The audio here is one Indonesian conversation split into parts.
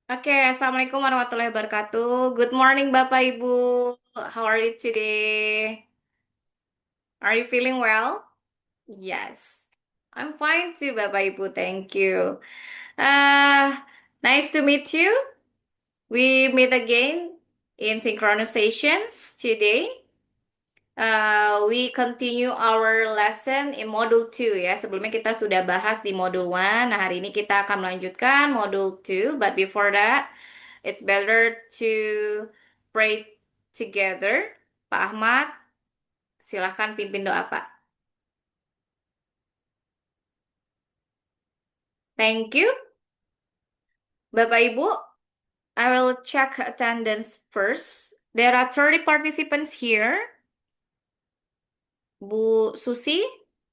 Oke, Assalamualaikum warahmatullahi wabarakatuh. Good morning, Bapak Ibu. How are you today? Are you feeling well? Yes. I'm fine too, Bapak Ibu. Thank you. Uh, Nice to meet you. We meet again in synchronizations today. We continue our lesson in Module 2 ya. Sebelumnya kita sudah bahas di Module 1. Nah, hari ini kita akan melanjutkan Module 2. But before that, it's better to pray together. Pak Ahmad, silahkan pimpin doa, Pak. Thank you. Bapak Ibu, I will check attendance first. There are 30 participants here. Bu Susi,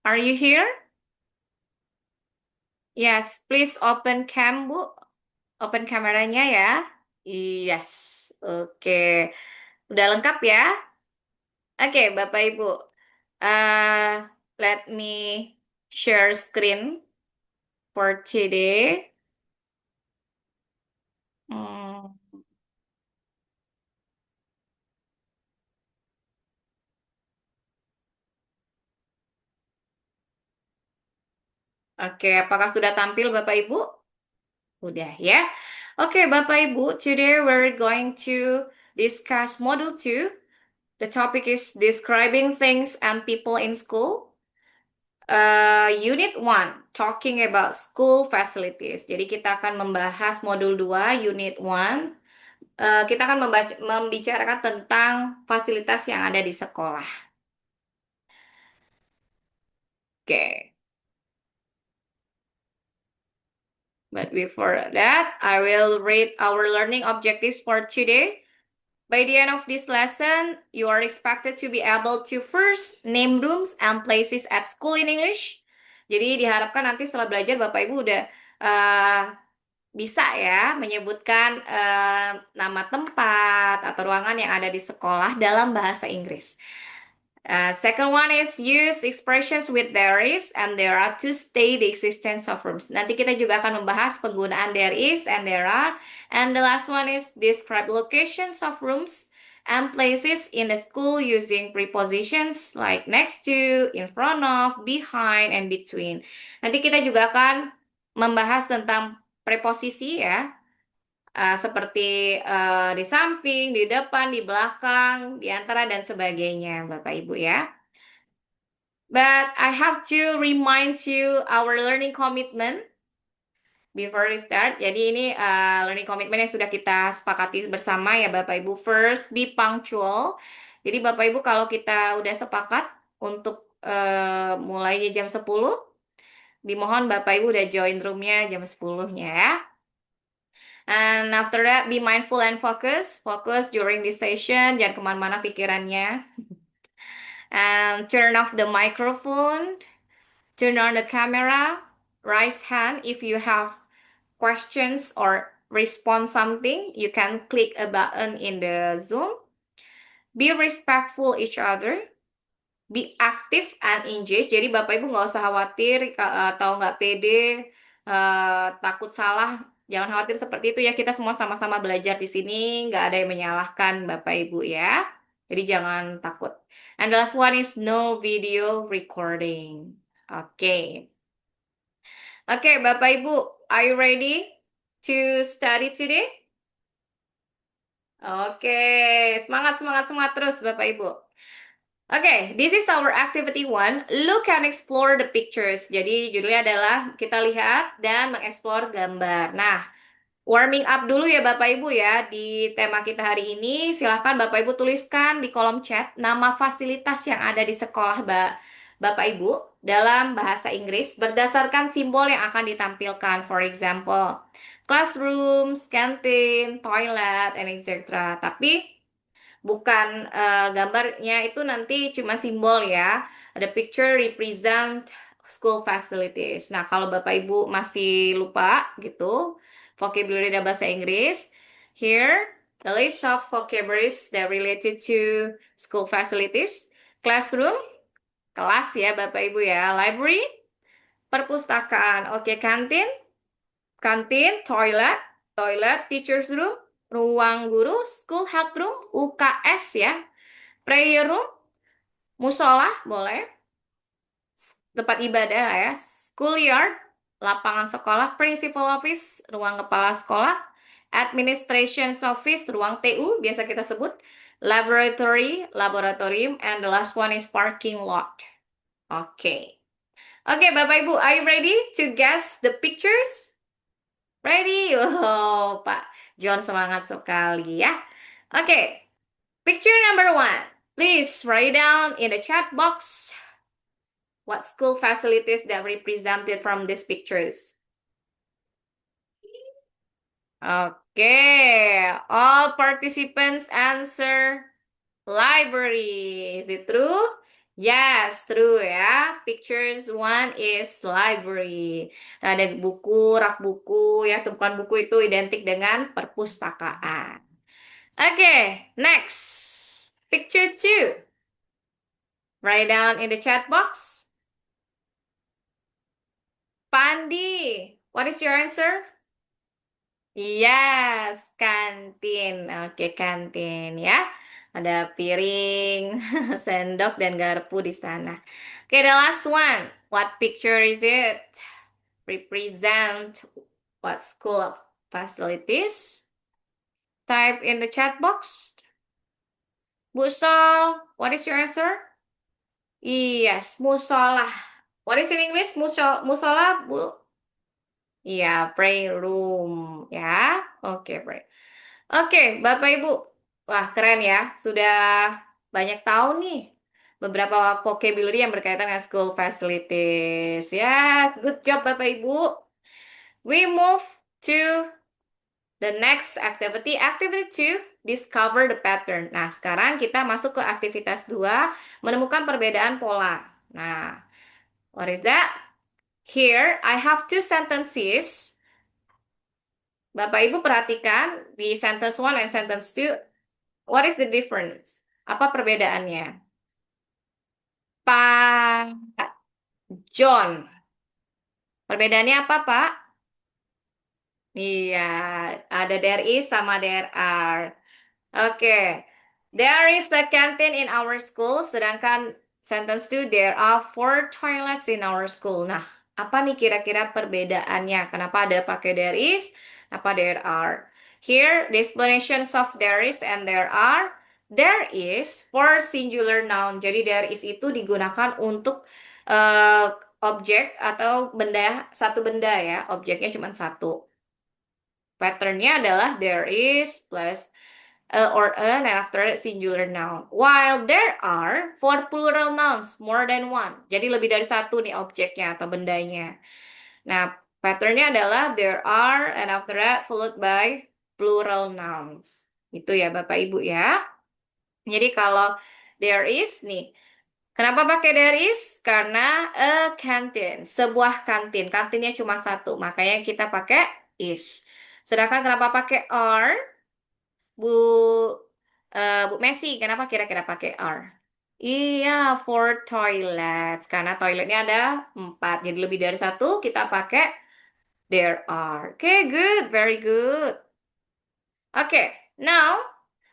are you here? Yes, please open cam, Bu. Open kameranya ya. Yes. Oke. Udah lengkap ya? Oke, Bapak Ibu. Uh, Let me share screen for today. Hmm, Oke, apakah sudah tampil Bapak Ibu? Udah ya. Oke, Bapak Ibu, today we're going to discuss Module 2. The topic is describing things and people in school. Unit 1, talking about school facilities. Jadi kita akan membahas modul 2, Unit 1. Kita akan membicarakan tentang fasilitas yang ada di sekolah. Oke, but before that, I will read our learning objectives for today. By the end of this lesson, you are expected to be able to first name rooms and places at school in English. Jadi diharapkan nanti setelah belajar Bapak Ibu udah uh, bisa ya menyebutkan nama tempat atau ruangan yang ada di sekolah dalam bahasa Inggris. Second one is use expressions with there is and there are to state the existence of rooms. Nanti kita juga akan membahas penggunaan there is and there are. And the last one is describe locations of rooms and places in the school using prepositions like next to, in front of, behind, and between. Nanti kita juga akan membahas tentang preposisi ya, seperti di samping, di depan, di belakang, di antara, dan sebagainya, Bapak Ibu ya. But I have to remind you our learning commitment before we start. Jadi ini learning commitment yang sudah kita sepakati bersama ya Bapak Ibu. First, be punctual. Jadi Bapak Ibu kalau kita udah sepakat untuk mulainya jam 10, dimohon Bapak Ibu udah join roomnya jam 10-nya ya. And after that, be mindful and focus. Focus during this session, jangan kemana-mana pikirannya. And turn off the microphone, turn on the camera, raise hand if you have questions or respond something. You can click a button in the Zoom. Be respectful each other. Be active and engaged. Jadi Bapak Ibu nggak usah khawatir atau nggak pede, takut salah. Jangan khawatir seperti itu ya. Kita semua sama-sama belajar di sini. Nggak ada yang menyalahkan Bapak Ibu ya. Jadi jangan takut. And the last one is no video recording. Oke. Oke, Bapak Ibu, are you ready to study today? Oke, semangat, semangat, semangat terus Bapak Ibu. Oke, this is our activity one. Look and explore the pictures. Jadi judulnya adalah kita lihat dan mengeksplor gambar. Nah, warming up dulu ya Bapak Ibu ya di tema kita hari ini. Silahkan Bapak Ibu tuliskan di kolom chat nama fasilitas yang ada di sekolah Bapak Ibu dalam bahasa Inggris berdasarkan simbol yang akan ditampilkan. For example, classrooms, canteen, toilet, and etc. Tapi bukan gambarnya itu nanti cuma simbol ya. The picture represent school facilities. Nah, kalau Bapak Ibu masih lupa gitu, vocabulary dan bahasa Inggris, here the list of vocabularies that related to school facilities. Classroom, kelas ya Bapak Ibu ya. Library, perpustakaan. Oke, kantin, toilet, toilet, teacher's room, ruang guru, school health room, UKS ya, prayer room, musola boleh, tempat ibadah ya, schoolyard, lapangan sekolah, principal office, ruang kepala sekolah, administration office, ruang TU biasa kita sebut, laboratory, laboratorium, and the last one is parking lot. Oke. Oke, Bapak Ibu, are you ready to guess the pictures? Ready? Oh, Pak John semangat sekali ya. Oke, picture number 1. Please write down in the chat box what school facilities that represented from these pictures. Okay, all participants answer library. Is it true? Yes, true ya. Pictures 1 is library. Nah, ada buku, rak buku ya, tumpukan buku itu identik dengan perpustakaan. Okay, next. Picture 2. Write down in the chat box. Pandi, what is your answer? Yes, kantin. Oke, kantin ya. Ada piring, sendok, dan garpu di sana. Oke, the last one. What picture is it? Represent what school of facilities? Type in the chat box. Bu Sol, what is your answer? Yes, musola. What is in English? Musola, Bu? Iya, pray room ya. Oke, pray. Oke, Bapak Ibu. Wah, keren ya. Sudah banyak tahu nih beberapa vocabulary yang berkaitan dengan school facilities. Ya, good job Bapak Ibu. We move to the next activity. Activity 2, discover the pattern. Nah, sekarang kita masuk ke aktivitas 2, menemukan perbedaan pola. Nah, what is that? Here, I have two sentences. Bapak Ibu perhatikan di sentence 1 and sentence 2. What is the difference? Apa perbedaannya? Pak John. Perbedaannya apa, Pak? Iya, ada there is sama there are. Oke. There is a canteen in our school, sedangkan sentence 2, there are 4 toilets in our school. Nah, apa nih kira-kira perbedaannya? Kenapa ada pakai there is, apa there are? Here, the explanations of there is and there are. There is for singular noun. Jadi there is itu digunakan untuk objek atau benda, satu benda ya. Objeknya cuma satu. Patternnya adalah there is plus or an after singular noun. While there are for plural nouns more than one. Jadi lebih dari satu nih objeknya atau bendanya. Nah, patternnya adalah there are and after that followed by plural nouns. Itu ya Bapak Ibu ya. Jadi kalau there is nih, kenapa pakai there is? Karena a canteen, sebuah kantin. Kantinnya cuma satu, makanya kita pakai is. Sedangkan kenapa pakai are? Bu Bu Messi, kenapa kira-kira pakai are? Iya, for toilets. Karena toiletnya ada 4. Jadi lebih dari satu, kita pakai there are. Okay, good. Very good. Okay, now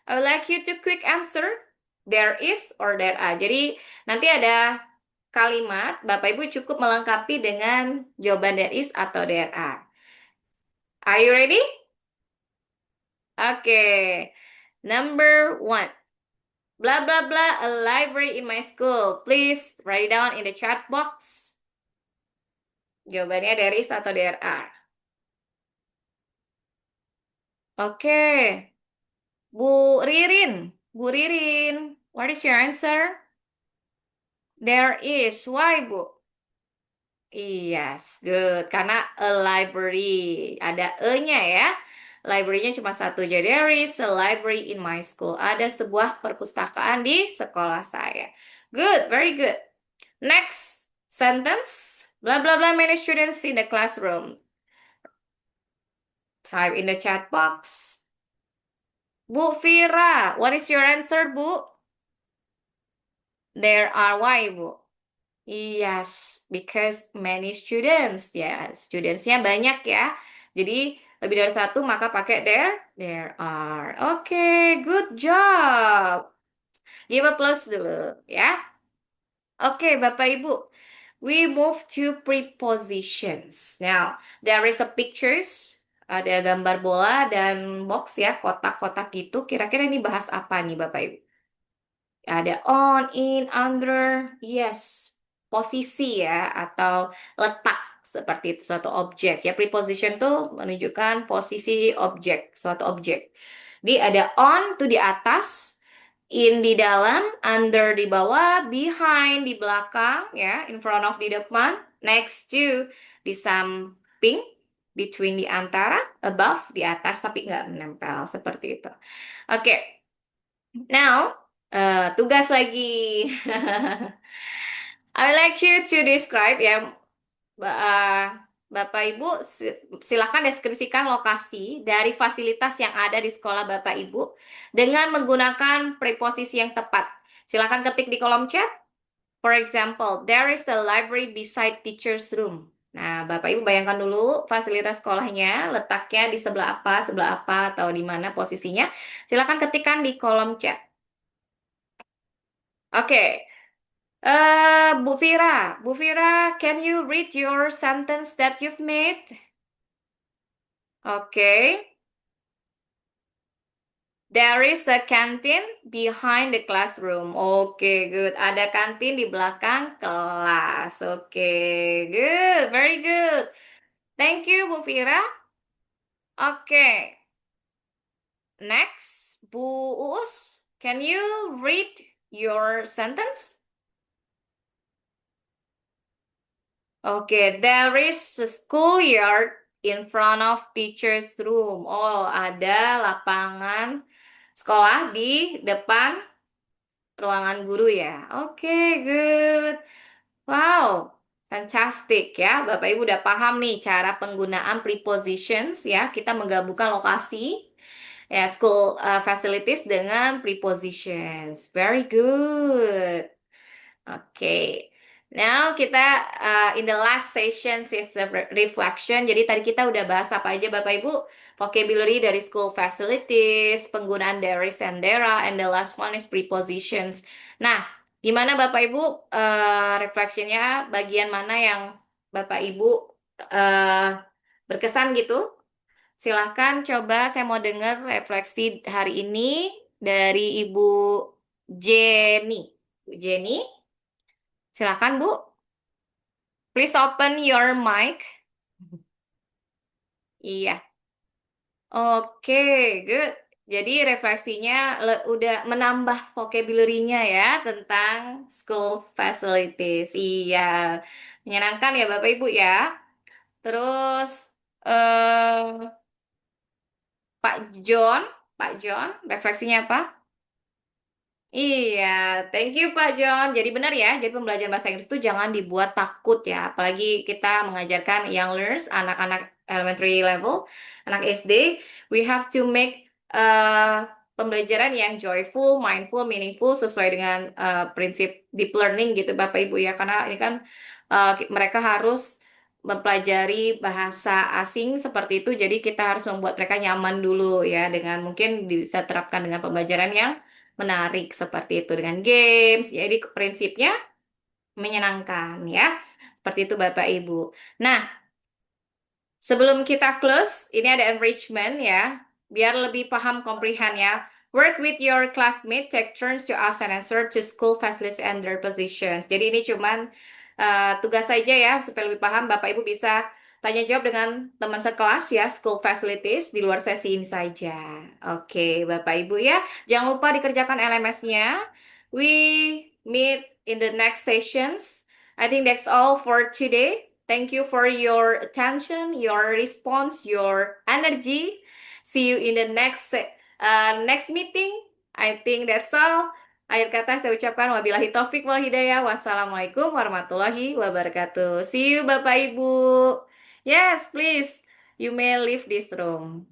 I would like you to quick answer there is or there are. Jadi nanti ada kalimat, Bapak Ibu cukup melengkapi dengan jawaban there is atau there are. Are you ready? Okay. Number 1. Blah, blah, blah, a library in my school. Please write down in the chat box. Jawabannya there is atau there are. Oke. Bu Ririn. Bu Ririn, what is your answer? There is. Why, Bu? Yes, good. Karena a library. Ada e-nya ya. Library-nya cuma satu. Jadi there is a library in my school. Ada sebuah perpustakaan di sekolah saya. Good, very good. Next sentence. Blah, blah, blah, many students in the classroom. Type in the chat box. Bu Fira, what is your answer, Bu? There are why, Bu? Yes, because many students. Ya, studentsnya banyak ya. Jadi Lebih dari satu maka pakai there are. Oke, good job. Give applause dulu ya. Oke, Bapak Ibu. We move to prepositions. Now, there is a pictures. Ada gambar bola dan box ya, kotak-kotak gitu. Kira-kira ini bahas apa nih Bapak Ibu? Ada on, in, under, yes, posisi ya, atau letak seperti itu suatu objek ya. Preposition tuh menunjukkan posisi objek, suatu objek. Di ada on tuh di atas, in di dalam, under di bawah, behind di belakang ya, in front of di depan, next to di samping, between di antara, above di atas tapi nggak menempel seperti itu. Oke. Now, tugas lagi. I would like you to describe ya, Bapak Ibu, silakan deskripsikan lokasi dari fasilitas yang ada di sekolah Bapak Ibu dengan menggunakan preposisi yang tepat. Silakan ketik di kolom chat. For example, there is a library beside teacher's room. Nah, Bapak Ibu bayangkan dulu fasilitas sekolahnya, letaknya di sebelah apa, atau di mana posisinya. Silakan ketikkan di kolom chat. Oke. Bu Fira, can you read your sentence that you've made? Okay. There is a canteen behind the classroom. Okay, good. Ada kantin di belakang kelas. Okay, good. Very good. Thank you, Bu Fira. Okay. Next, Bu Uus, can you read your sentence? Okay, there is a schoolyard in front of teacher's room. Oh, ada lapangan sekolah di depan ruangan guru ya. Oke, good. Wow, fantastic ya. Bapak Ibu udah paham nih cara penggunaan prepositions ya. Kita menggabungkan lokasi ya school facilities dengan prepositions. Very good. Oke. Now kita in the last session is the reflection. Jadi tadi kita udah bahas apa aja Bapak Ibu? Vocabulary dari school facilities, penggunaan there is and there are, and the last one is prepositions. Nah, gimana Bapak Ibu reflectionnya? Bagian mana yang Bapak Ibu berkesan gitu? Silahkan coba saya mau dengar refleksi hari ini dari Ibu Jenny. Bu Jenny. Silakan, Bu. Please open your mic. Iya. Oke, good. Jadi refleksinya udah menambah vocabulary-nya ya tentang school facilities. Iya. Menyenangkan ya Bapak Ibu ya. Terus Pak John, Pak John, refleksinya apa? Iya, thank you Pak John. Jadi benar ya, jadi pembelajaran bahasa Inggris itu jangan dibuat takut ya. Apalagi kita mengajarkan young learners, anak-anak elementary level, anak SD, we have to make pembelajaran yang joyful, mindful, meaningful sesuai dengan prinsip deep learning gitu Bapak Ibu ya. Karena ini kan mereka harus mempelajari bahasa asing seperti itu, jadi kita harus membuat mereka nyaman dulu ya dengan mungkin bisa terapkan dengan pembelajaran yang menarik seperti itu dengan games. Jadi prinsipnya menyenangkan ya. Seperti itu Bapak Ibu. Nah, sebelum kita close, ini ada enrichment ya. Biar lebih paham comprehend ya. Work with your classmate, take turns to ask and answer to school facilities and their positions. Jadi ini cuman tugas saja ya, supaya lebih paham Bapak Ibu bisa tanya jawab dengan teman sekelas ya, school facilities di luar sesi ini saja. Oke, Bapak Ibu ya. Jangan lupa dikerjakan LMS-nya. We meet in the next sessions. I think that's all for today. Thank you for your attention, your response, your energy. See you in the next meeting. I think that's all. Akhir kata saya ucapkan wabillahi taufik wal hidayah. Wassalamualaikum warahmatullahi wabarakatuh. See you Bapak Ibu. Yes, please. You may leave this room.